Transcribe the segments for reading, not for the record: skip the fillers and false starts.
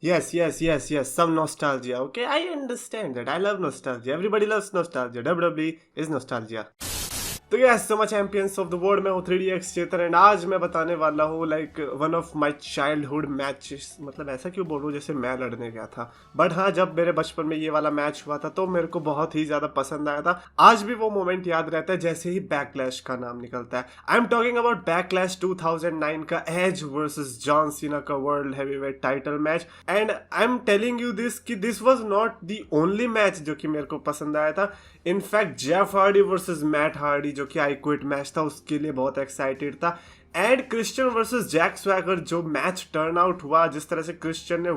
Yes, some nostalgia. Okay, I understand that. I love nostalgia. Everybody loves nostalgia. WWE is nostalgia. तो ये so much champions of the world में हूँ 3DX Chetan and आज मैं बताने वाला हूँ like one of my childhood match. मतलब ऐसा क्यों बोल रहा हूँ जैसे मैं लड़ने गया था, बट हाँ जब मेरे बचपन में ये वाला मैच हुआ था तो मेरे को बहुत ही ज्यादा पसंद आया था। आज भी वो मोमेंट याद रहता है जैसे ही बैकलैश का नाम निकलता है। I am talking about Backlash 2009 का एज वर्सेस जॉन सीना का world heavyweight title match. And I am telling you this कि this was not the only match जो कि मेरे को पसंद आया था। In fact Jeff Hardy versus Matt Hardy जो कि आई क्विट मैच था उसके लिए बहुत एक्साइटेड था। And Christian versus Jack Swagger जो मैच टर्न आउट हुआ, जिस तरह से क्रिश्चियन ने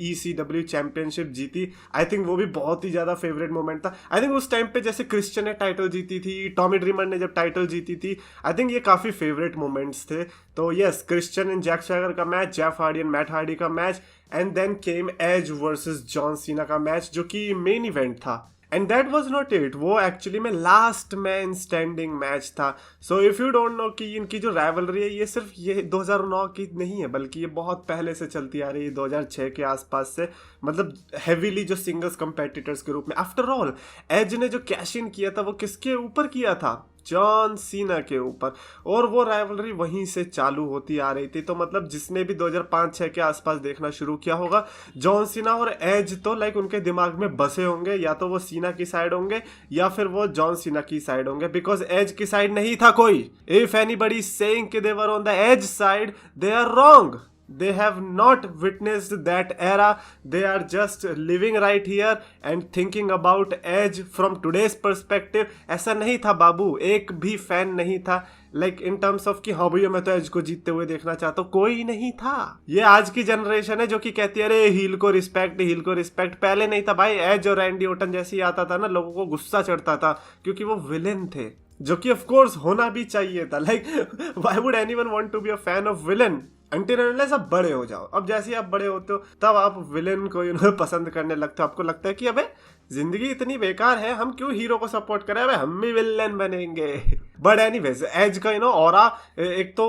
ECW चैंपियनशिप जीती, आई थिंक वो भी बहुत ही ज़्यादा फेवरेट मोमेंट था। आई थिंक उस टाइम पे जैसे क्रिश्चियन ने टाइटल जीती थी, टॉमी ड्रीमर ने जब टाइटल जीती थी, आई थिंक ये काफ़ी फेवरेट मोमेंट्स थे। तो yes, Christian and Jack Swagger का match, Jeff Hardy and Matt Hardy का match, and then came Edge versus John Cena का मैच जो कि मेन इवेंट था। And that was not it, वो एक्चुअली में लास्ट मैन स्टैंडिंग मैच था। So if you don't know कि इनकी जो राइवलरी है ये सिर्फ ये 2009 की नहीं है, बल्कि ये बहुत पहले से चलती आ रही है, 2006 के आसपास से। मतलब हैवीली जो सिंगल्स कंपेटिटर्स के रूप में। आफ्टर ऑल एज ने जो कैश इन किया था वो किसके ऊपर किया था? जॉन सीना के ऊपर। और वो राइवलरी वहीं से चालू होती आ रही थी। तो मतलब जिसने भी 2005-06 के आसपास देखना शुरू किया होगा, जॉन सीना और एज तो लाइक उनके दिमाग में बसे होंगे, या तो वो सीना की साइड होंगे या फिर वो जॉन सीना की साइड होंगे, बिकॉज एज की साइड नहीं था कोई। इफ एनीबडी सेइंग कि they were on the edge side, they are wrong. They have not witnessed that era. They are just living right here and thinking about Edge from today's perspective. ऐसा नहीं था बाबू, एक भी fan नहीं था like in terms of कि हाँ भैया मैं तो एज को जीतते हुए देखना चाहता हूँ, कोई नहीं था। ये आज की जनरेशन है जो कि कहती है अरे हील को रिस्पेक्ट, हील को रिस्पेक्ट। पहले नहीं था भाई। एज और रैंडी ओटन जैसे ही आता था ना, लोगों को गुस्सा चढ़ता था क्योंकि वो विलेन थे, जो कि ऑफ कोर्स होना भी चाहिए था। Like why would anyone want to be a fan of villain until unless आप बड़े हो जाओ। अब जैसे ही आप बड़े होते हो तब आप विलेन को पसंद करने लगते हो। आपको लगता है कि अबे जिंदगी इतनी बेकार है, हम क्यों हीरो को सपोर्ट करें, अबे हम भी विलेन बनेंगे। बट एनीवेज एज का ऑरा, एक तो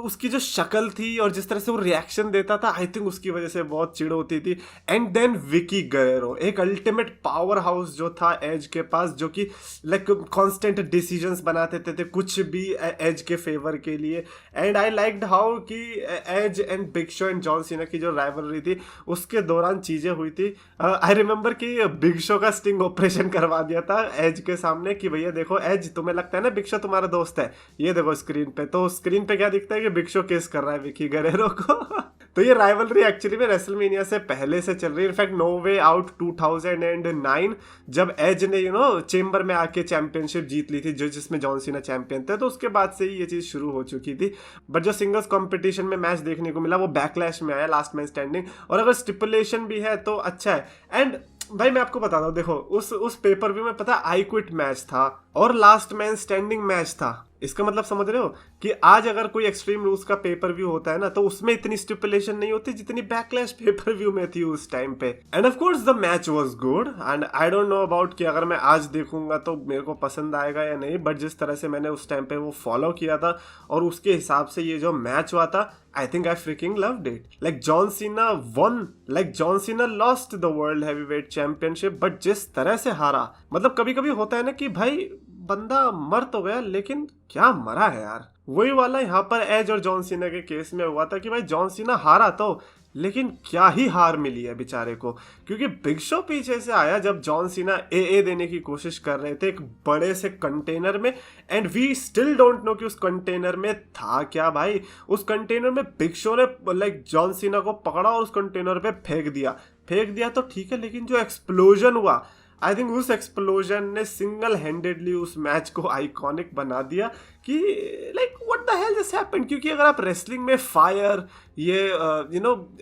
उसकी जो शक्ल थी और जिस तरह से वो रिएक्शन देता था, आई थिंक उसकी वजह से बहुत चिढ़ होती थी। एंड देन विकी गरेरो, एक अल्टीमेट पावर हाउस जो था एज के पास, जो कि लाइक कॉन्स्टेंट डिसीजंस बनाते थे कुछ भी एज के फेवर के लिए। एंड आई लाइक्ड हाउ कि Edge and Big Show and John Cena की जो राइवलरी थी उसके दौरान चीजें हुई थी। आई रिमेंबर कि बिग शो का स्टिंग ऑपरेशन करवा दिया था एज के सामने कि भैया देखो एज, तुम्हें लगता है ना बिग शो तुम्हारा दोस्त है, ये देखो स्क्रीन पे। तो स्क्रीन पे क्या दिखता है कि बिग शो किस कर रहा है विकी गरेरो को। तो ये राइवलरी एक्चुअली में रेसलमेनिया से पहले से चल रही है। इनफैक्ट नो वे आउट 2009 जब एज ने चेंबर में आके चैंपियनशिप जीत ली थी, जो जिसमें जॉन सीना चैंपियन थे, तो उसके बाद से ही ये चीज शुरू हो चुकी थी। बट जो सिंगल्स कंपटीशन में मैच देखने को मिला वो बैकलैश में आया, लास्ट मैन स्टैंडिंग। और अगर स्टिपुलेशन भी है तो अच्छा है। एंड भाई मैं आपको बता दूं, देखो उस पेपर व्यू में पता आई क्विट मैच था और लास्ट मैन स्टैंडिंग मैच था। इसका मतलब समझ रहे हो कि आज अगर कोई एक्सट्रीम रूल्स का पेपर व्यू होता है ना, तो उसमें इतनी स्टिपुलेशन नहीं होती जितनी बैकलैश पेपर व्यू में थी उस टाइम पे। End of course the match was good and I don't know about कि अगर मैं आज देखूंगा तो मेरे को पसंद आएगा या नहीं, बट जिस तरह से मैंने उस टाइम पे वो फॉलो किया था और उसके हिसाब से ये जो मैच हुआ था, I think I freaking loved it. Like John Cena won, like John Cena lost the World Heavyweight Championship, but जिस तरह से हारा, मतलब कभी कभी होता है ना कि भाई बंदा मर तो गया लेकिन क्या मरा है यार। वही वाला यहाँ पर एज और जॉन सीना के केस में हुआ था कि भाई जॉन सीना हारा तो, लेकिन क्या ही हार मिली है बेचारे को, क्योंकि बिग शो पीछे से आया जब जॉन सीना ए देने की कोशिश कर रहे थे एक बड़े से कंटेनर में। And we still don't know कि उस कंटेनर में था क्या भाई। उस कंटेनर में बिग शो ने लाइक जॉन सीना को पकड़ा और उस कंटेनर पे फेंक दिया तो ठीक है, लेकिन जो एक्सप्लोजन हुआ, आई थिंक उस एक्सप्लोजन ने सिंगल हैंडेडली उस मैच को आइकॉनिक बना दिया कि like what the hell just happened. क्योंकि अगर आप रेसलिंग में फायर ये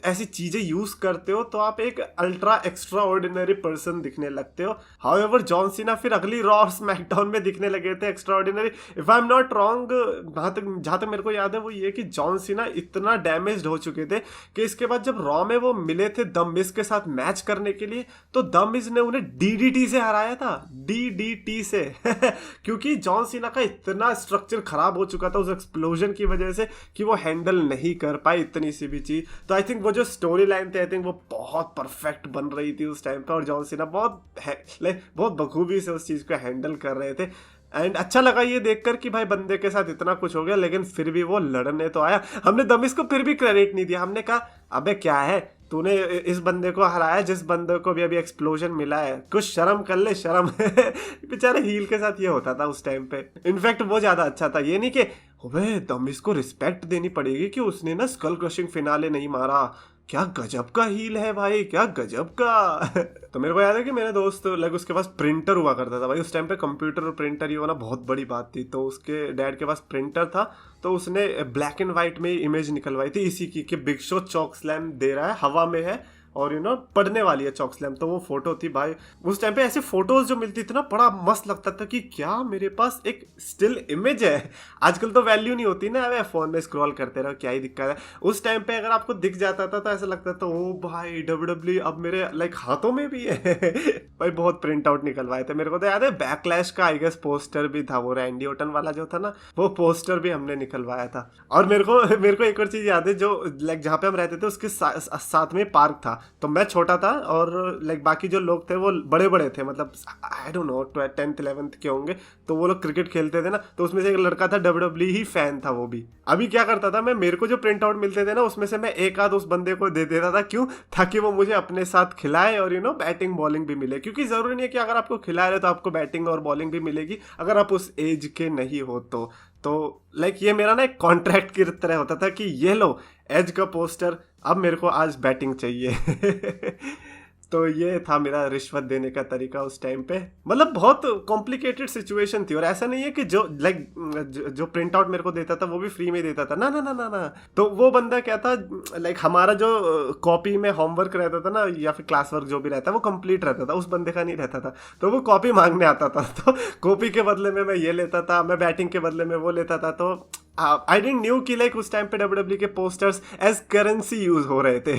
ऐसी चीजें यूज करते हो तो आप एक अल्ट्रा एक्स्ट्रा ऑर्डिनरी पर्सन दिखने लगते हो। हाउएवर जॉन सीना फिर अगली रॉ और स्मैकडाउन में दिखने लगे थे extra ordinary. If I am not wrong, जहां तक मेरे को याद है वो ये कि जॉन सीना इतना डैमेज्ड हो चुके थे कि इसके बाद जब रॉ में वो मिले थे द मिज के साथ मैच करने के लिए, तो द मिज ने उन्हें DDT से हराया था, DDT से। क्योंकि जॉन सीना का इतना स्ट्रक्चर खराब हो चुका था उस एक्सप्लोजन की वजह से कि वो हैंडल नहीं कर पाए इतनी नहीं सी भी चीज। तो आई थिंक वो जो स्टोरी लाइन थी आई थिंक वो बहुत परफेक्ट बन रही थी उस टाइम पे, और जॉन सीना बहुत बखूबी से उस चीज को हैंडल कर रहे थे। एंड अच्छा लगा ये देखकर कि भाई बंदे के साथ इतना कुछ हो गया, लेकिन फिर भी वो लड़ने तो आया। हमने दमिश को फिर भी क्रेडिट नहीं दिया, हमने कहा अबे क्या है, तूने इस बंदे को हराया जिस बंदे को भी अभी एक्सप्लोजन मिला है, कुछ शर्म कर ले, शर्म। बेचारे हील के साथ ये होता था उस टाइम पे। इनफैक्ट वो ज्यादा अच्छा था, ये नहीं कि अबे दमिश को रिस्पेक्ट देनी पड़ेगी कि उसने ना स्कल क्रशिंग फिनाले नहीं मारा, क्या गजब का हील है भाई, क्या गजब का। तो मेरे को याद है कि मेरे दोस्त लाइक उसके पास प्रिंटर हुआ करता था भाई, उस टाइम पे कंप्यूटर और प्रिंटर ये होना बहुत बड़ी बात थी। तो उसके डैड के पास प्रिंटर था, तो उसने ब्लैक एंड व्हाइट में इमेज निकलवाई थी इसी की कि बिग शो चॉक स्लैम दे रहा है, हवा में है और पढ़ने वाली है चॉक स्लैम। तो वो फोटो थी भाई, उस टाइम पे ऐसे फोटोज जो मिलती थी ना बड़ा मस्त लगता था कि क्या मेरे पास एक स्टिल इमेज है। आजकल तो वैल्यू नहीं होती ना, अबे फोन में स्क्रॉल करते रहो क्या ही दिक्कत है। उस टाइम पे अगर आपको दिख जाता था तो ऐसा लगता था ओ भाई डब्ल्यूडब्ल्यू अब मेरे लाइक हाथों में भी है। भाई बहुत प्रिंट आउट निकलवाए थे। मेरे को तो याद है बैकलैश का आई गेस पोस्टर भी था, वो रैंडी ओटन वाला जो था ना, वो पोस्टर भी हमने निकलवाया था। और मेरे को एक और चीज याद है, जो लाइक जहाँ पे हम रहते थे उसके साथ में पार्क था। तो मैं छोटा था और लाइक बाकी जो लोग थे वो बड़े बड़े थे, मतलब I don't know 10th 11th के होंगे। तो वो लोग क्रिकेट खेलते थे ना, तो उसमें से एक लड़का था डब्ल्यूडब्ल्यू ही फैन था वो भी। अभी क्या करता था मैं, मेरे को जो प्रिंट आउट मिलते थे ना उसमें से मैं एक आध उस बंदे को दे देता था। क्यों? ताकि वो मुझे अपने साथ खिलाए और बैटिंग बॉलिंग भी मिले, क्योंकि जरूरी नहीं है कि अगर आपको खिला रहे तो आपको बैटिंग और बॉलिंग भी मिलेगी अगर आप उस एज के नहीं हो तो लाइक ये मेरा ना एक कॉन्ट्रैक्ट की तरह होता था कि ये लो एज का पोस्टर, अब मेरे को आज बैटिंग चाहिए। तो ये था मेरा रिश्वत देने का तरीका उस टाइम पे। मतलब बहुत कॉम्प्लिकेटेड सिचुएशन थी, और ऐसा नहीं है कि जो लाइक जो प्रिंट आउट मेरे को देता था वो भी फ्री में देता था, ना ना ना ना ना। तो वो बंदा क्या था, लाइक हमारा जो कॉपी में होमवर्क रहता था ना या फिर क्लास वर्क जो भी रहता वो कंप्लीट रहता था, उस बंदे का नहीं रहता था। तो वो कॉपी मांगने आता था, तो कॉपी के बदले में मैं ये लेता था, मैं बैटिंग के बदले में वो लेता था। तो आई डिडंट न्यू कि लाइक उस टाइम पे डब्ल्यूडब्ल्यू के पोस्टर्स एज करेंसी यूज हो रहे थे।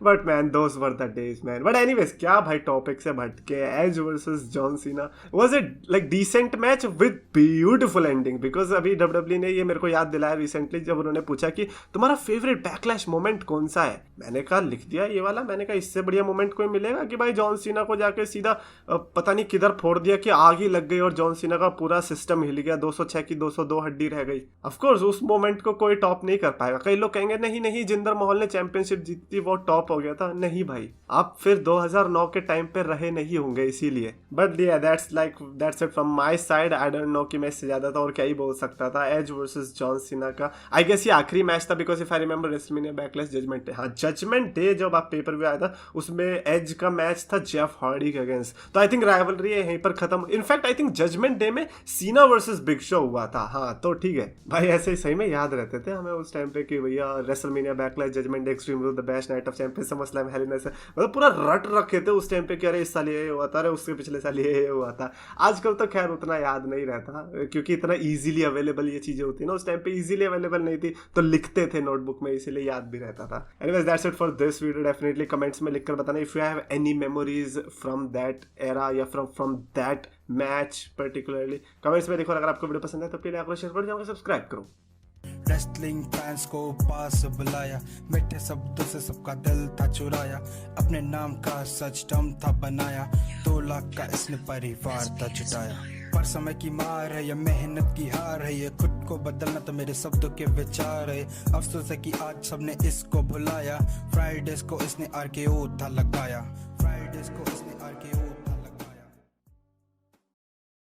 But man those were the days man. But anyways क्या भाई टॉपिक से भटके, Edge versus John Cena was it like decent match with beautiful ending. Because अभी डब्ल्यूडब्ल्यू ने ये मेरे को याद दिलाया रिसेंटली, जब उन्होंने पूछा कि तुम्हारा फेवरेट बैकलैश मोमेंट कौन सा है, मैंने कहा लिख दिया ये वाला। मैंने कहा इससे बढ़िया मोमेंट कोई मिलेगा कि भाई जॉन सीना को जाके सीधा पता नहीं किधर फोड़ दिया कि आग ही लग गई और जॉन सीना का पूरा सिस्टम हिल गया, 206 की 202 हड्डी रह गई। कोर्स उस मोमेंट को कोई टॉप नहीं कर पाएगा। कई लोग कहेंगे नहीं नहीं जिंदर महल ने चैंपियनशिप जीती वो टॉप हो गया था। नहीं भाई, आप फिर 2009 के टाइम पे रहे नहीं होंगे इसीलिए। बट या that's it from my side. I don't know कि मैं इससे ज्यादा तो और क्या ही बोल सकता था। एज वर्सेस जॉन सीना का आई गेस ये आखिरी मैच था, because if I remember WrestleMania Backlash Judgment Day, हाँ जजमेंट डे जब आप पेपर व्यू आया था उसमें एज का मैच था जेफ हार्डी के अगेंस्ट। तो आई थिंक राइवलरी यहीं पर खत्म। In fact I think Judgment Day में सीना वर्सेस बिग शो हुआ था। हाँ तो ठीक है भाई, ऐसे सही में याद रहते थे हमें उस टाइम पे कि भैया WrestleMania Backlash Judgment Day Extreme Rule the best Night of Champions SummerSlam Hell in a Cell, मतलब पूरा रट रखे थे उस टाइम पे कि अरे इस साल ये हुआ था, अरे उसके पिछले साल ये हुआ था। आजकल तो खैर उतना याद नहीं रहता क्योंकि इतना इजीली अवेलेबल ये चीजें होती है ना, उस टाइम पे इजीली अवेलेबल नहीं थी तो लिखते थे नोटबुक में, इसीलिए याद भी रहता था। Anyways that's it for this video. Definitely comments में लिखकर बताना if you have any memories from that era या from that match particularly. Comments में देखो। अगर आपको वीडियो पसंद है तो प्लीज लाइक और शेयर कर दो, सब्सक्राइब करो। रेसलिंग फैंस को पास बुलाया, मीठे शब्दों से सबका दिल था चुराया, अपने नाम का सच दम था बनाया, 2 लाख का इसने परिवार था जुटाया। पर समय की मार है, ये मेहनत की हार है, ये खुद को बदलना तो मेरे शब्दों के विचार है। अफसोस है कि आज सबने इसको भुलाया, फ्राइडेज को इसने RKO था लगाया।